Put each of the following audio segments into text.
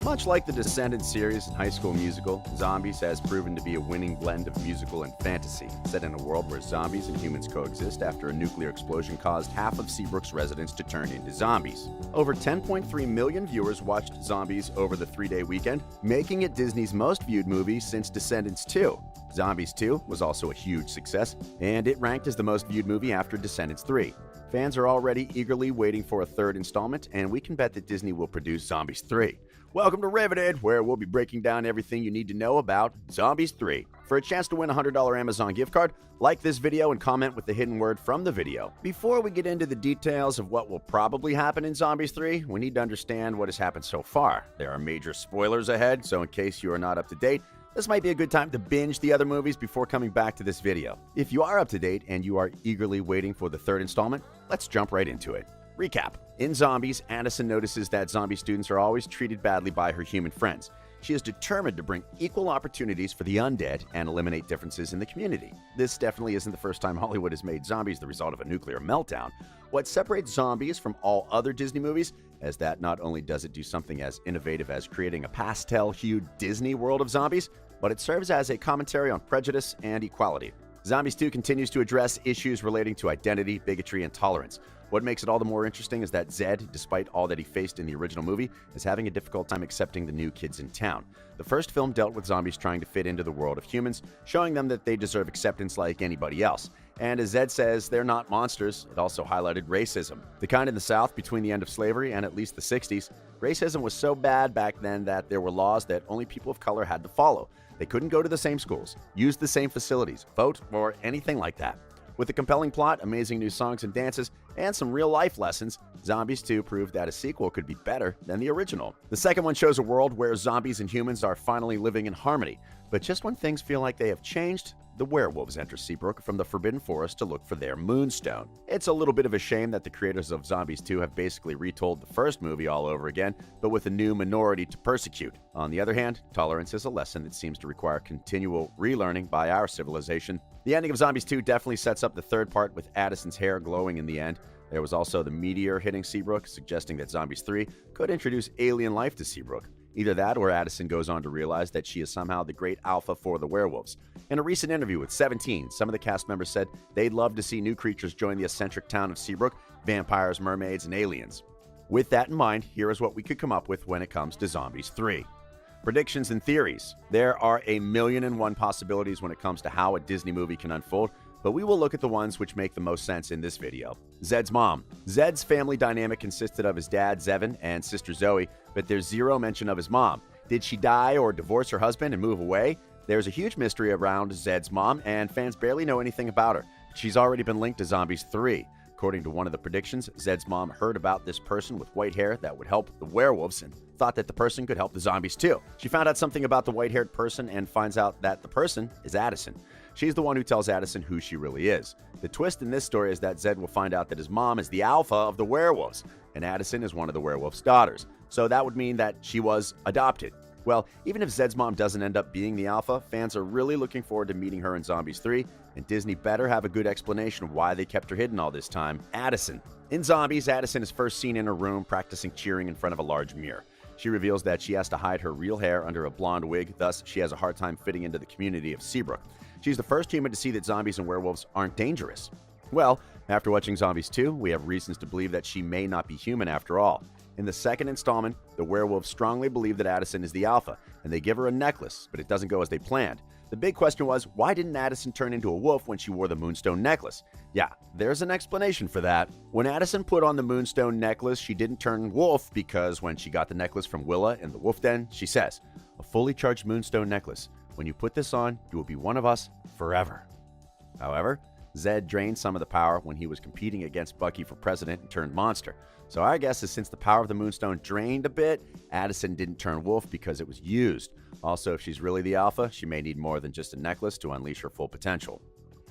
Much like the Descendants series and High School Musical, Zombies has proven to be a winning blend of musical and fantasy, set in a world where zombies and humans coexist after a nuclear explosion caused half of Seabrook's residents to turn into zombies. Over 10.3 million viewers watched Zombies over the 3-day weekend, making it Disney's most viewed movie since Descendants 2. Zombies 2 was also a huge success, and it ranked as the most viewed movie after Descendants 3. Fans are already eagerly waiting for a third installment, and we can bet that Disney will produce Zombies 3. Welcome to Riveted, where we'll be breaking down everything you need to know about Zombies 3. For a chance to win a $100 Amazon gift card, like this video and comment with the hidden word from the video. Before we get into the details of what will probably happen in Zombies 3, we need to understand what has happened so far. There are major spoilers ahead, so in case you are not up to date, this might be a good time to binge the other movies before coming back to this video. If you are up to date and you are eagerly waiting for the third installment, let's jump right into it. Recap. In Zombies, Addison notices that zombie students are always treated badly by her human friends. She is determined to bring equal opportunities for the undead and eliminate differences in the community. This definitely isn't the first time Hollywood has made zombies the result of a nuclear meltdown. What separates Zombies from all other Disney movies is that not only does it do something as innovative as creating a pastel-hued Disney world of zombies, but it serves as a commentary on prejudice and equality. Zombies 2 continues to address issues relating to identity, bigotry, and tolerance. What makes it all the more interesting is that Zed, despite all that he faced in the original movie, is having a difficult time accepting the new kids in town. The first film dealt with zombies trying to fit into the world of humans, showing them that they deserve acceptance like anybody else. And as Zed says, they're not monsters. It also highlighted racism. The kind in the South between the end of slavery and at least the 60s. Racism was so bad back then that there were laws that only people of color had to follow. They couldn't go to the same schools, use the same facilities, vote, or anything like that. With a compelling plot, amazing new songs and dances, and some real-life lessons, Zombies 2 proved that a sequel could be better than the original. The second one shows a world where zombies and humans are finally living in harmony. But just when things feel like they have changed, the werewolves enter Seabrook from the Forbidden Forest to look for their moonstone. It's a little bit of a shame that the creators of Zombies 2 have basically retold the first movie all over again, but with a new minority to persecute. On the other hand, tolerance is a lesson that seems to require continual relearning by our civilization. The ending of Zombies 2 definitely sets up the third part with Addison's hair glowing in the end. There was also the meteor hitting Seabrook, suggesting that Zombies 3 could introduce alien life to Seabrook. Either that or Addison goes on to realize that she is somehow the great alpha for the werewolves. In a recent interview with 17, some of the cast members said they'd love to see new creatures join the eccentric town of Seabrook: vampires, mermaids, and aliens. With that in mind, here is what we could come up with when it comes to Zombies 3. Predictions and theories. There are 1,000,001 possibilities when it comes to how a Disney movie can unfold, but we will look at the ones which make the most sense in this video. Zed's mom. Zed's family dynamic consisted of his dad, Zevin, and sister Zoe, but there's zero mention of his mom. Did she die or divorce her husband and move away? There's a huge mystery around Zed's mom, and fans barely know anything about her. She's already been linked to Zombies 3. According to one of the predictions, Zed's mom heard about this person with white hair that would help the werewolves and thought that the person could help the zombies too. She found out something about the white-haired person and finds out that the person is Addison. She's the one who tells Addison who she really is. The twist in this story is that Zed will find out that his mom is the alpha of the werewolves, and Addison is one of the werewolf's daughters. So that would mean that she was adopted. Well, even if Zed's mom doesn't end up being the alpha, fans are really looking forward to meeting her in Zombies 3, and Disney better have a good explanation of why they kept her hidden all this time. Addison. In Zombies, Addison is first seen in her room practicing cheering in front of a large mirror. She reveals that she has to hide her real hair under a blonde wig, thus she has a hard time fitting into the community of Seabrook. She's the first human to see that zombies and werewolves aren't dangerous. Well, after watching Zombies 2, we have reasons to believe that she may not be human after all. In the second installment, the werewolves strongly believe that Addison is the alpha, and they give her a necklace, but it doesn't go as they planned. The big question was, why didn't Addison turn into a wolf when she wore the Moonstone necklace? Yeah, there's an explanation for that. When Addison put on the Moonstone necklace, she didn't turn wolf because when she got the necklace from Willa in the wolf den, she says, "A fully charged Moonstone necklace. When you put this on, you will be one of us forever." However, Zed drained some of the power when he was competing against Bucky for president and turned monster. So our guess is since the power of the Moonstone drained a bit, Addison didn't turn wolf because it was used. Also, if she's really the alpha, she may need more than just a necklace to unleash her full potential.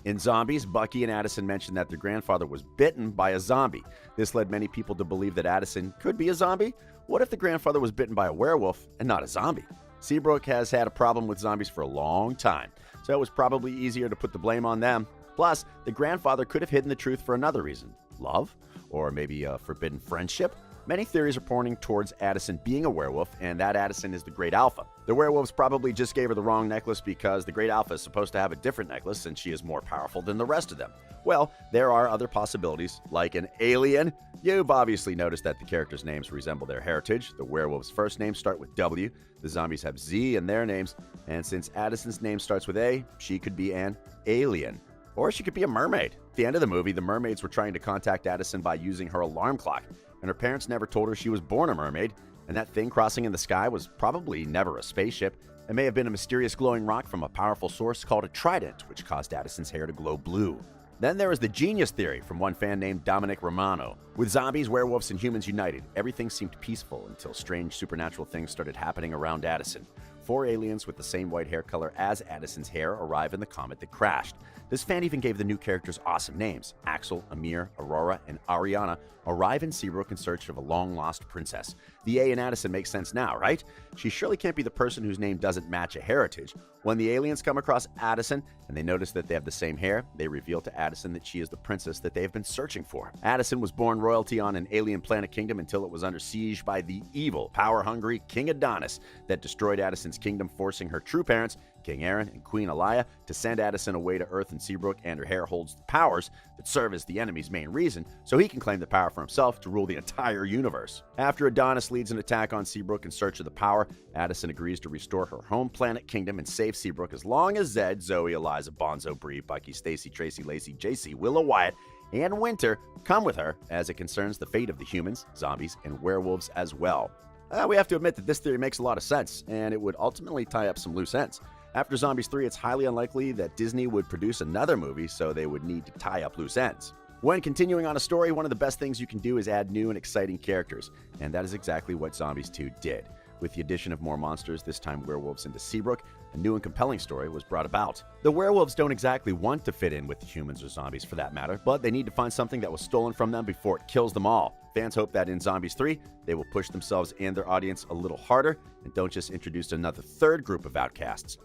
In Zombies, Bucky and Addison mentioned that their grandfather was bitten by a zombie. This led many people to believe that Addison could be a zombie. What if the grandfather was bitten by a werewolf and not a zombie? Seabrook has had a problem with zombies for a long time, so it was probably easier to put the blame on them. Plus, the grandfather could have hidden the truth for another reason. Love? Or maybe a forbidden friendship? Many theories are pointing towards Addison being a werewolf, and that Addison is the Great Alpha. The werewolves probably just gave her the wrong necklace because the Great Alpha is supposed to have a different necklace and she is more powerful than the rest of them. Well, there are other possibilities, like an alien. You've obviously noticed that the characters' names resemble their heritage. The werewolves' first names start with W, the zombies have Z in their names, and since Addison's name starts with A, she could be an alien. Or she could be a mermaid. At the end of the movie, the mermaids were trying to contact Addison by using her alarm clock, and her parents never told her she was born a mermaid, and that thing crossing in the sky was probably never a spaceship. It may have been a mysterious glowing rock from a powerful source called a trident, which caused Addison's hair to glow blue. Then there is the genius theory from one fan named Dominic Romano. With zombies, werewolves, and humans united, everything seemed peaceful until strange supernatural things started happening around Addison. 4 aliens with the same white hair color as Addison's hair arrive in the comet that crashed. This fan even gave the new characters awesome names. Axel, Amir, Aurora, and Ariana arrive in Seabrook in search of a long-lost princess. The A in Addison makes sense now, right? She surely can't be the person whose name doesn't match a heritage. When the aliens come across Addison and they notice that they have the same hair, they reveal to Addison that she is the princess that they have been searching for. Addison was born royalty on an alien planet kingdom until it was under siege by the evil, power-hungry King Adonis that destroyed Addison's kingdom, forcing her true parents, King Aaron and Queen Elia, to send Addison away to Earth, and Seabrook and her hair holds the powers that serve as the enemy's main reason, so he can claim the power for himself to rule the entire universe. After Adonis leads an attack on Seabrook in search of the power, Addison agrees to restore her home planet kingdom and save Seabrook as long as Zed, Zoe, Eliza, Bonzo, Bree, Bucky, Stacy, Tracy, Lacey, JC, Willow, Wyatt, and Winter come with her, as it concerns the fate of the humans, zombies, and werewolves as well. We have to admit that this theory makes a lot of sense, and it would ultimately tie up some loose ends. After Zombies 3, it's highly unlikely that Disney would produce another movie, so they would need to tie up loose ends. When continuing on a story, one of the best things you can do is add new and exciting characters, and that is exactly what Zombies 2 did. With the addition of more monsters, this time werewolves, into Seabrook, a new and compelling story was brought about. The werewolves don't exactly want to fit in with the humans or zombies for that matter, but they need to find something that was stolen from them before it kills them all. Fans hope that in Zombies 3, they will push themselves and their audience a little harder and don't just introduce another third group of outcasts.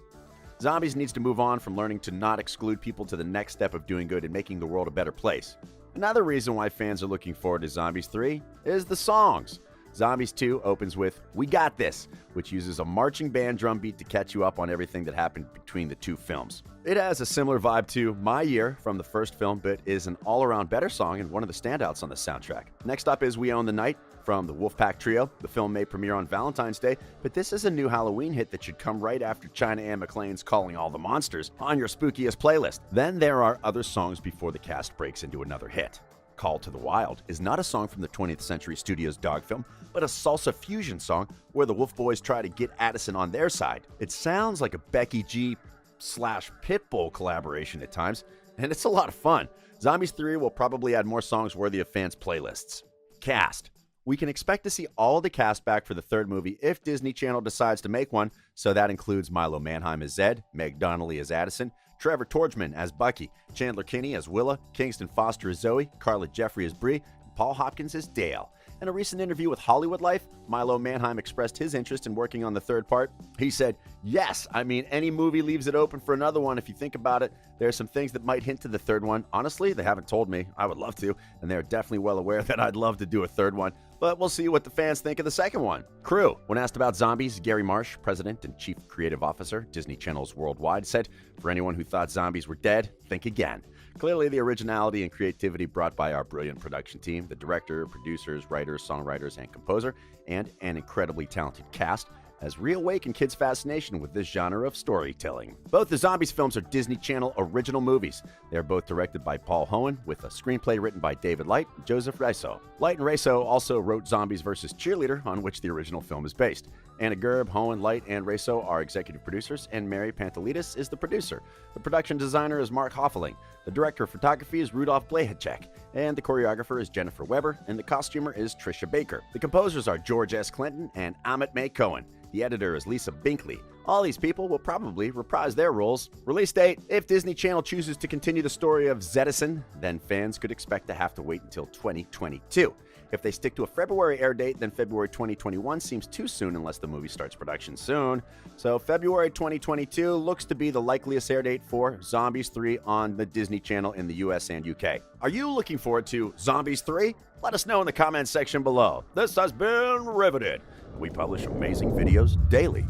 Zombies needs to move on from learning to not exclude people to the next step of doing good and making the world a better place. Another reason why fans are looking forward to Zombies 3 is the songs. Zombies 2 opens with We Got This, which uses a marching band drum beat to catch you up on everything that happened between the two films. It has a similar vibe to My Year from the first film, but is an all-around better song and one of the standouts on the soundtrack. Next up is We Own the Night from the Wolfpack Trio. The film may premiere on Valentine's Day, but this is a new Halloween hit that should come right after China Anne McClain's Calling All the Monsters on your spookiest playlist. Then there are other songs before the cast breaks into another hit. Call to the Wild is not a song from the 20th Century Studios dog film, but a salsa fusion song where the Wolf Boys try to get Addison on their side. It sounds like a Becky G / Pitbull collaboration at times, and it's a lot of fun. Zombies 3 will probably add more songs worthy of fans' playlists. Cast. We can expect to see all the cast back for the third movie if Disney Channel decides to make one, so that includes Milo Manheim as Zed, Meg Donnelly as Addison, Trevor Torchman as Bucky, Chandler Kinney as Willa, Kingston Foster as Zoe, Carla Jeffrey as Bree, and Paul Hopkins as Dale. In a recent interview with Hollywood Life, Milo Manheim expressed his interest in working on the third part. He said, "Yes, I mean, any movie leaves it open for another one if you think about it. There are some things that might hint to the third one. Honestly, they haven't told me. I would love to, and they're definitely well aware that I'd love to do a third one. But we'll see what the fans think of the second one." Crew. When asked about Zombies, Gary Marsh, President and Chief Creative Officer, Disney Channels Worldwide, said, "For anyone who thought zombies were dead, think again." Clearly, the originality and creativity brought by our brilliant production team, the director, producers, writers, songwriters, and composer, and an incredibly talented cast, has reawakened kids' fascination with this genre of storytelling. Both the Zombies films are Disney Channel original movies. They are both directed by Paul Hohen, with a screenplay written by David Light and Joseph Reiso. Light and Reiso also wrote Zombies vs. Cheerleader, on which the original film is based. Anna Gerb, Hohen, Light, and Reiso are executive producers, and Mary Pantelidis is the producer. The production designer is Mark Hoffeling. The director of photography is Rudolph Blahacek, and the choreographer is Jennifer Weber, and the costumer is Trisha Baker. The composers are George S. Clinton and Amit May Cohen. The editor is Lisa Binkley. All these people will probably reprise their roles. Release date: if Disney Channel chooses to continue the story of Zedison, then fans could expect to have to wait until 2022. If they stick to a February air date, then February 2021 seems too soon unless the movie starts production soon. So February 2022 looks to be the likeliest air date for Zombies 3 on the Disney Channel in the US and UK. Are you looking forward to Zombies 3? Let us know in the comments section below. This has been Riveted. We publish amazing videos daily.